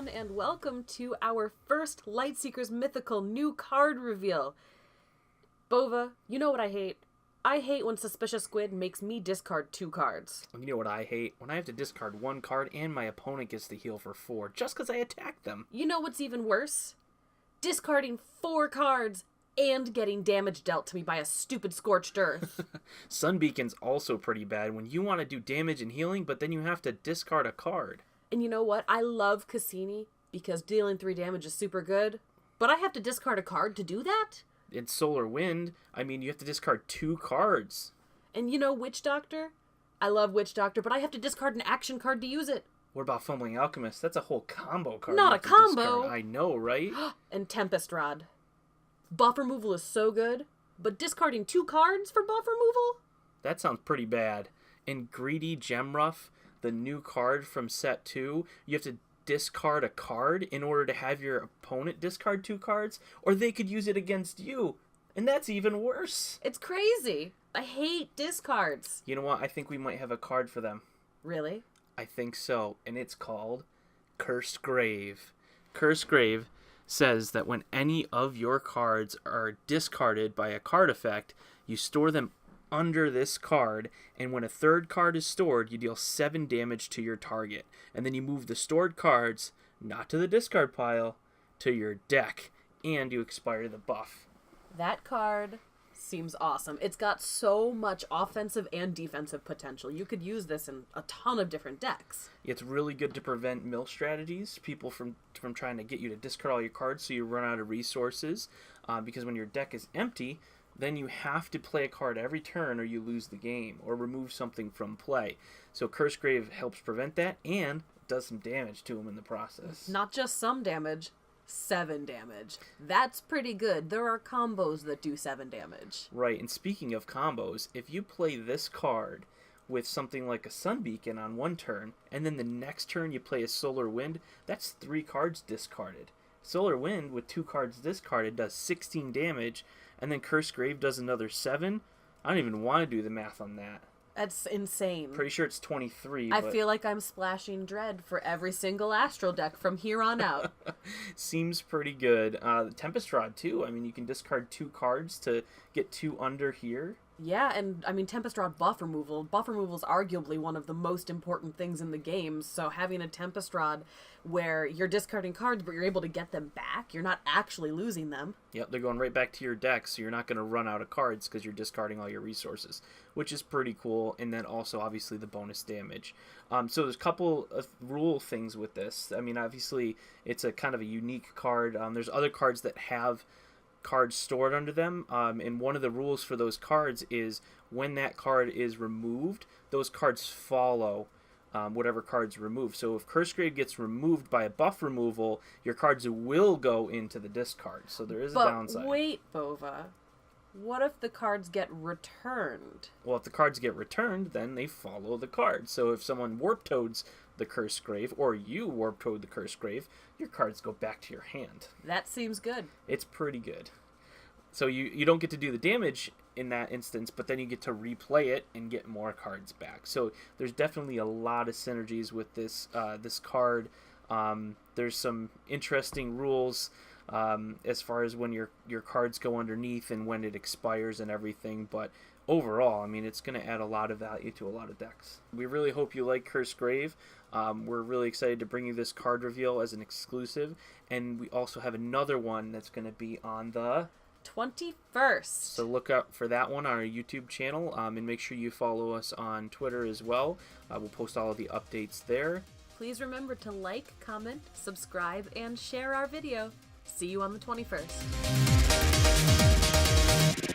everyone, and welcome to our first Lightseekrs Mythical new card reveal. Bova, you know what I hate? I hate when Suspicious Squid makes me discard 2 cards. You know what I hate? When I have to discard 1 card and my opponent gets to heal for 4 just because I attacked them. You know what's even worse? Discarding 4 cards and getting damage dealt to me by a stupid Scorched Earth. Sunbeacon's also pretty bad when you want to do damage and healing, but then you have to discard a card. And you know what? I love Cassini because dealing 3 damage is super good, but I have to discard a card to do that? In Solar Wind, I mean, you have to discard 2 cards. And you know Witch Doctor? I love Witch Doctor, but I have to discard an action card to use it. What about Fumbling Alchemist? That's a whole combo card. Not a combo! Discard. I know, right? And Tempest Rod. Buff removal is so good, but discarding 2 cards for buff removal? That sounds pretty bad. In Greedy Gemruff, the new card from set 2, you have to discard a card in order to have your opponent discard 2 cards, or they could use it against you. And that's even worse. It's crazy. I hate discards. You know what? I think we might have a card for them. Really? I think so, and it's called Cursed Grave. Cursed Grave says that when any of your cards are discarded by a card effect, you store them under this card, and when a 3rd card is stored, you deal 7 damage to your target. And then you move the stored cards, not to the discard pile, to your deck, and you expire the buff. That card seems awesome. It's got so much offensive and defensive potential. You could use this in a ton of different decks. It's really good to prevent mill strategies, people from trying to get you to discard all your cards so you run out of resources, because when your deck is empty, then you have to play a card every turn or you lose the game, or remove something from play. So Cursed Grave helps prevent that and does some damage to them in the process. Not just some damage, 7 damage. That's pretty good. There are combos that do 7 damage. Right, and speaking of combos, if you play this card with something like a Sunbeacon on one turn, and then the next turn you play a Solar Wind, that's 3 cards discarded. Solar Wind with 2 cards discarded does 16 damage, and then Cursed Grave does another 7. I don't even want to do the math on that. That's insane. Pretty sure it's 23. I feel like I'm splashing Dread for every single Astral deck from here on out. Seems pretty good. Tempest Rod, too. I mean, you can discard 2 cards to get 2 under here. Yeah, and I mean, Tempest Rod buff removal. Buff removal is arguably one of the most important things in the game, so having a Tempest Rod where you're discarding cards but you're able to get them back, you're not actually losing them. Yep, they're going right back to your deck, so you're not going to run out of cards because you're discarding all your resources, which is pretty cool, and then also, obviously, the bonus damage. So there's a couple of rule things with this. I mean, obviously, it's a kind of a unique card. There's other cards that have cards stored under them, and one of the rules for those cards is when that card is removed, those cards follow whatever card's removed. So if Cursed Grave gets removed by a buff removal, your cards will go into the discard. So there is a downside. But wait, Bova. What if the cards get returned? Well, if the cards get returned, then they follow the card. So if someone Warp Toads the Cursed Grave, or you Warp Toad the Cursed Grave, your cards go back to your hand. That seems good. It's pretty good. So you don't get to do the damage in that instance, but then you get to replay it and get more cards back. So there's definitely a lot of synergies with this this card. There's some interesting rules as far as when your cards go underneath and when it expires and everything, but overall, I mean, it's going to add a lot of value to a lot of decks. We really hope you like Cursed Grave. We're really excited to bring you this card reveal as an exclusive, and we also have another one that's going to be on the 21st. So look out for that one on our YouTube channel, and make sure you follow us on Twitter as well. We'll post all of the updates there. Please remember to like, comment, subscribe, and share our video. See you on the 21st.